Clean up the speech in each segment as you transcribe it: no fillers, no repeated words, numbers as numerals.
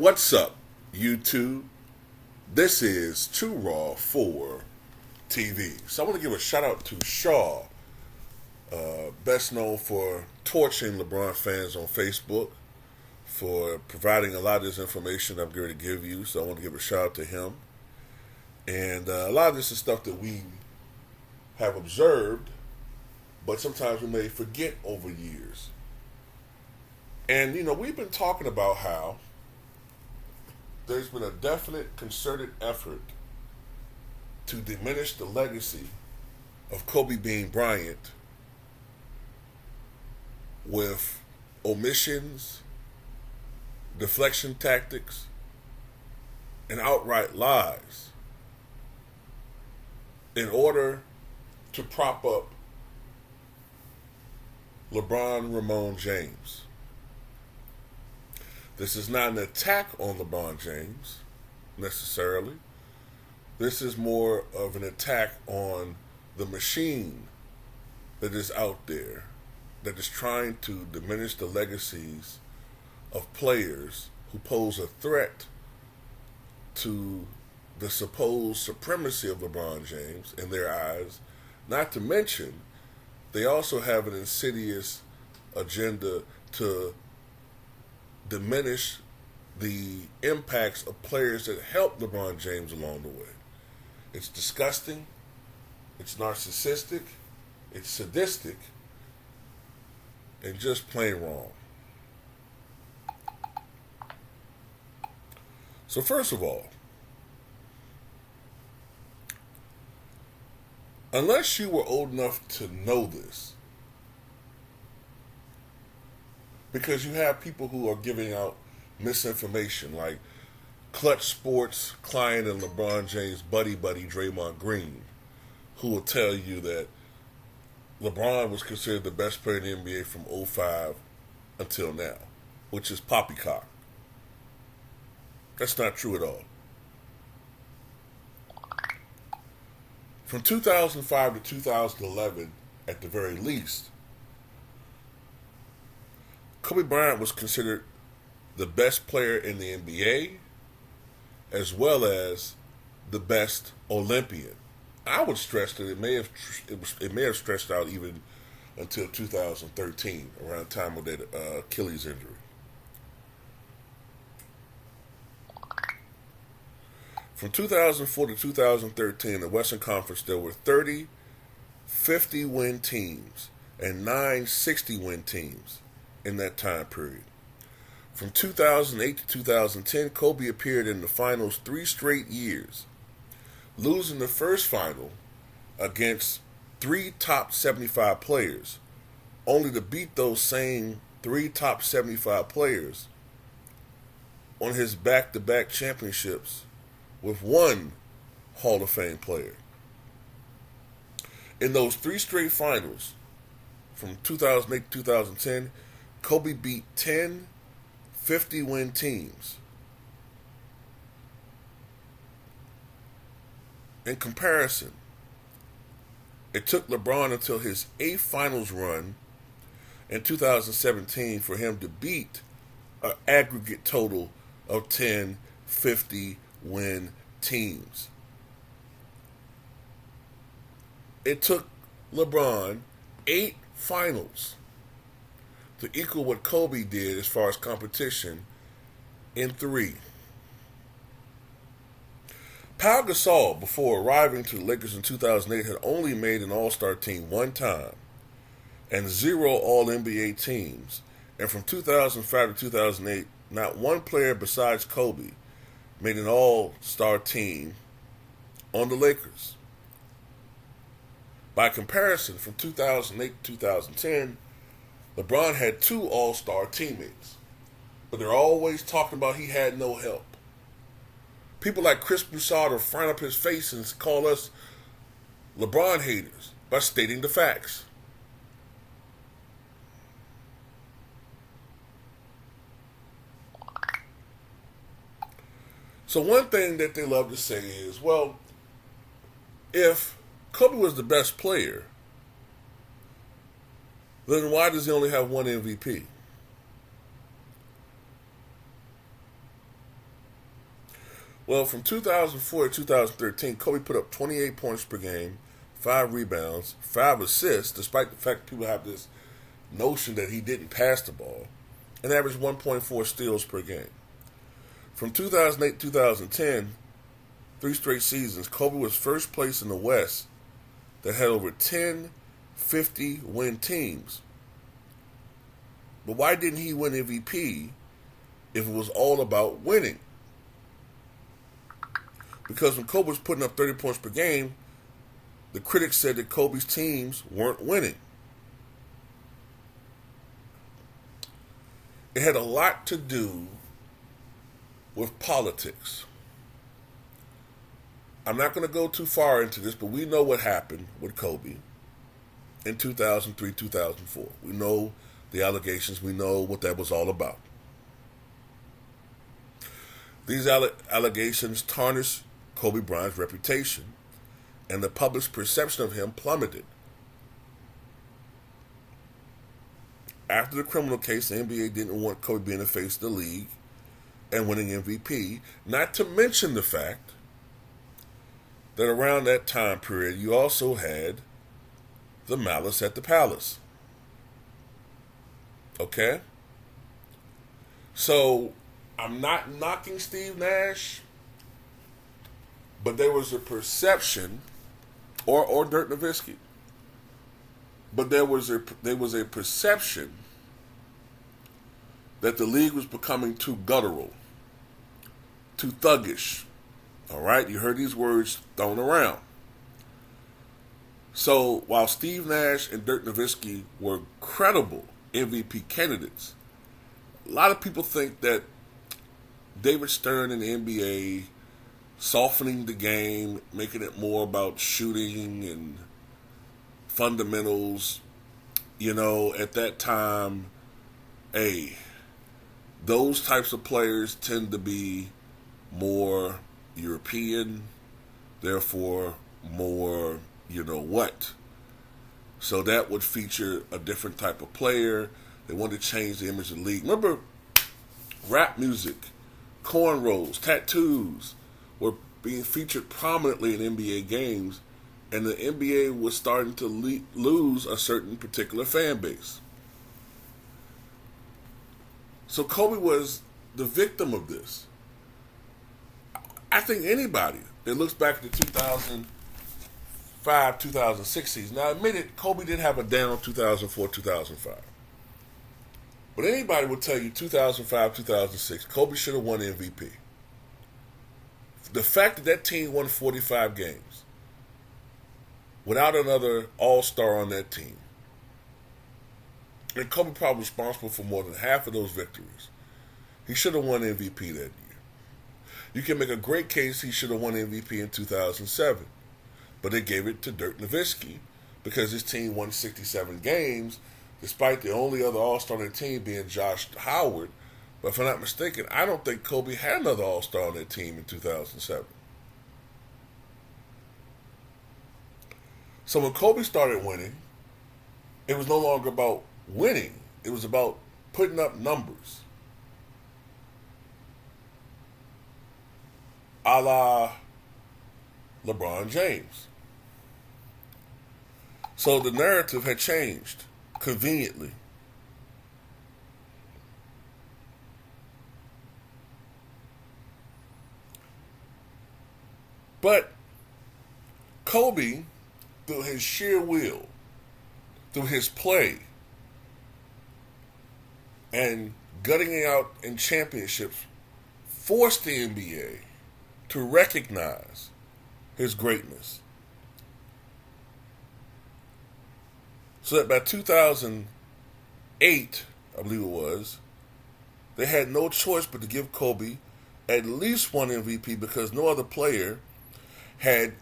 What's up, YouTube? This is Too Raw for TV. So I want to give a shout out to Shaw, best known for torching LeBron fans on Facebook, for providing a lot of this information I'm going to give you. So I want to give a shout out to him. And a lot of this is stuff that we have observed, but sometimes we may forget over years. And, we've been talking about how there's been a definite concerted effort to diminish the legacy of Kobe Bean Bryant with omissions, deflection tactics, and outright lies in order to prop up LeBron Ramon James. This is not an attack on LeBron James, necessarily. This is more of an attack on the machine that is out there, that is trying to diminish the legacies of players who pose a threat to the supposed supremacy of LeBron James in their eyes. Not to mention, they also have an insidious agenda to diminish the impacts of players that helped LeBron James along the way. It's disgusting, it's narcissistic, it's sadistic, and just plain wrong. So first of all, unless you were old enough to know this, because you have people who are giving out misinformation, like Clutch Sports client and LeBron James buddy Draymond Green, who will tell you that LeBron was considered the best player in the NBA from '05 until now, which is poppycock. That's not true at all. From 2005 to 2011, at the very least, Kobe Bryant was considered the best player in the NBA, as well as the best Olympian. I would stress that it may have stretched out even until 2013, around the time of that Achilles injury. From 2004 to 2013, in the Western Conference, there were 30 50-win teams and 9 60-win teams in that time period. From 2008 to 2010, Kobe appeared in the finals 3 straight years, losing the first final against 3 top 75 players, only to beat those same 3 top 75 players on his back-to-back championships with 1 Hall of Fame player. In those 3 straight finals, from 2008 to 2010, Kobe beat 10 50-win teams. In comparison, it took LeBron until his 8th finals run in 2017 for him to beat an aggregate total of 10 50-win teams. It took LeBron 8 finals to equal what Kobe did as far as competition in 3. Pau Gasol, before arriving to the Lakers in 2008, had only made an All-Star team 1 time and 0 All-NBA teams. And from 2005 to 2008, not 1 player besides Kobe made an All-Star team on the Lakers. By comparison, from 2008 to 2010, LeBron had 2 All-Star teammates, but they're always talking about he had no help. People like Chris Broussard will frown up his face and call us LeBron haters by stating the facts. So one thing that they love to say is, well, if Kobe was the best player, then why does he only have 1 MVP? Well, from 2004 to 2013, Kobe put up 28 points per game, 5 rebounds, 5 assists, despite the fact people have this notion that he didn't pass the ball, and averaged 1.4 steals per game. From 2008 to 2010, 3 straight seasons, Kobe was first place in the West that had over 10 50-win teams. But why didn't he win MVP if it was all about winning? Because when Kobe was putting up 30 points per game, the critics said that Kobe's teams weren't winning. It had a lot to do with politics. I'm not going to go too far into this, but we know what happened with Kobe in 2003, 2004. We know the allegations. We know what that was all about. These allegations tarnished Kobe Bryant's reputation, and the public's perception of him plummeted. After the criminal case, the NBA didn't want Kobe being the face of the league and winning MVP, not to mention the fact that around that time period, you also had the Malice at the Palace. Okay? So, I'm not knocking Steve Nash, but there was a perception, or Dirk Nowitzki, but there was a perception that the league was becoming too guttural, too thuggish. All right, you heard these words thrown around. So while Steve Nash and Dirk Nowitzki were credible MVP candidates, a lot of people think that David Stern and the NBA softening the game, making it more about shooting and fundamentals, at that time, those types of players tend to be more European, therefore more so that would feature a different type of player. They wanted to change the image of the league. Remember, rap music, cornrows, tattoos were being featured prominently in NBA games, and the NBA was starting to lose a certain particular fan base. So Kobe was the victim of this. I think anybody that looks back at the 2005, 2006 season, now admit it, Kobe did have a down 2004, 2005. But anybody would tell you 2005, 2006, Kobe should have won MVP. The fact that that team won 45 games without another all-star on that team, and Kobe probably responsible for more than half of those victories, he should have won MVP that year. You can make a great case he should have won MVP in 2007, but they gave it to Dirk Nowitzki because his team won 67 games, despite the only other all-star on the team being Josh Howard. But if I'm not mistaken, I don't think Kobe had another all-star on that team in 2007. So when Kobe started winning, it was no longer about winning. It was about putting up numbers. A la LeBron James. So the narrative had changed conveniently. But Kobe, through his sheer will, through his play, and gutting it out in championships, forced the NBA to recognize his greatness. So that by 2008, I believe it was, they had no choice but to give Kobe at least one MVP because no other player had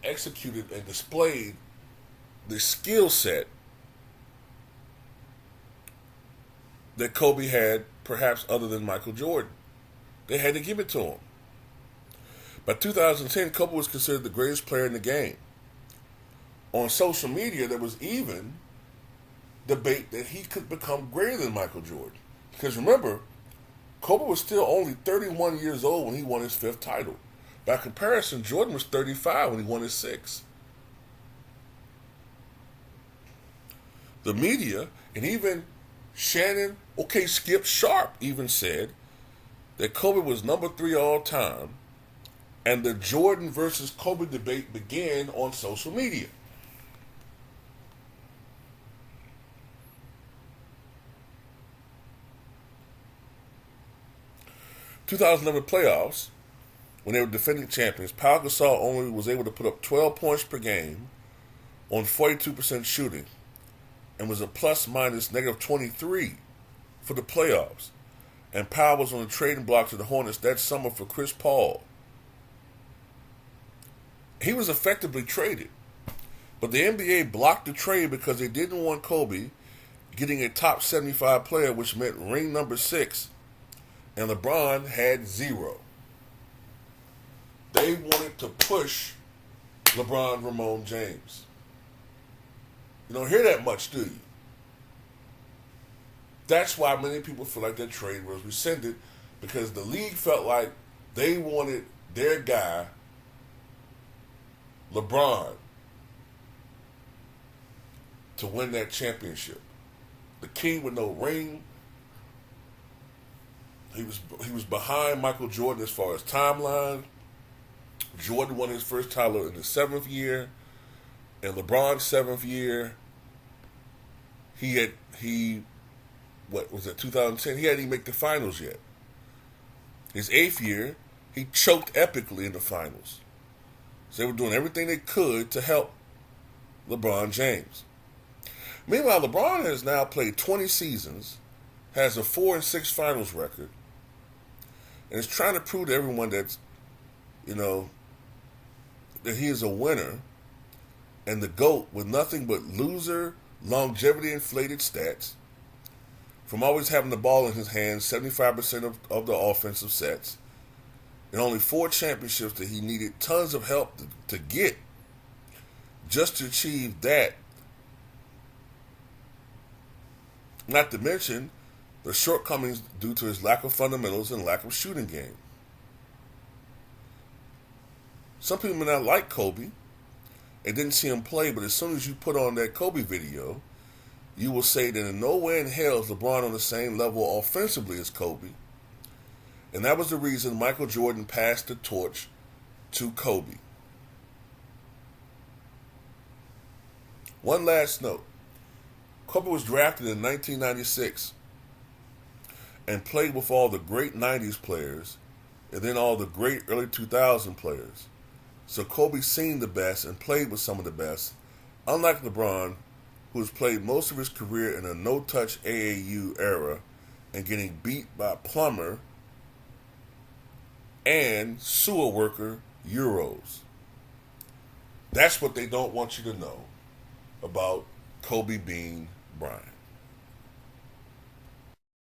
executed and displayed the skill set that Kobe had, perhaps other than Michael Jordan. They had to give it to him. By 2010, Kobe was considered the greatest player in the game. On social media, there was even debate that he could become greater than Michael Jordan. Because remember, Kobe was still only 31 years old when he won his fifth title. By comparison, Jordan was 35 when he won his sixth. The media, and even Skip Sharp even said that Kobe was number 3 all time, and the Jordan versus Kobe debate began on social media. (2011) playoffs, when they were defending champions, Pau Gasol only was able to put up 12 points per game on 42% shooting, and was a plus-minus -23 for the playoffs. And Pau was on the trading block to the Hornets that summer for Chris Paul. He was effectively traded, but the NBA blocked the trade because they didn't want Kobe getting a top 75 player, which meant ring number 6, and LeBron had 0. They wanted to push LeBron Ramon James. You don't hear that much, do you? That's why many people feel like that trade was rescinded, because the league felt like they wanted their guy, LeBron, to win that championship. The king with no ring. He was behind Michael Jordan as far as timeline. Jordan won his first title in his 7th year, and LeBron's 7th year, what was it, 2010? He hadn't even make the finals yet. His 8th year, he choked epically in the finals. So they were doing everything they could to help LeBron James. Meanwhile, LeBron has now played 20 seasons, has a 4-6 finals record, and is trying to prove to everyone that, that he is a winner and the GOAT with nothing but loser, longevity-inflated stats, from always having the ball in his hands 75% of the offensive sets, and only 4 championships that he needed tons of help to get just to achieve that. Not to mention the shortcomings due to his lack of fundamentals and lack of shooting game. Some people may not like Kobe and didn't see him play, but as soon as you put on that Kobe video, you will say that in no way in hell is LeBron on the same level offensively as Kobe. And that was the reason Michael Jordan passed the torch to Kobe. One last note. Kobe was drafted in 1996 and played with all the great 90s players and then all the great early 2000 players. So Kobe's seen the best and played with some of the best, unlike LeBron, who has played most of his career in a no-touch AAU era and getting beat by plumber and sewer worker Euros. That's what they don't want you to know about Kobe Bean Bryant.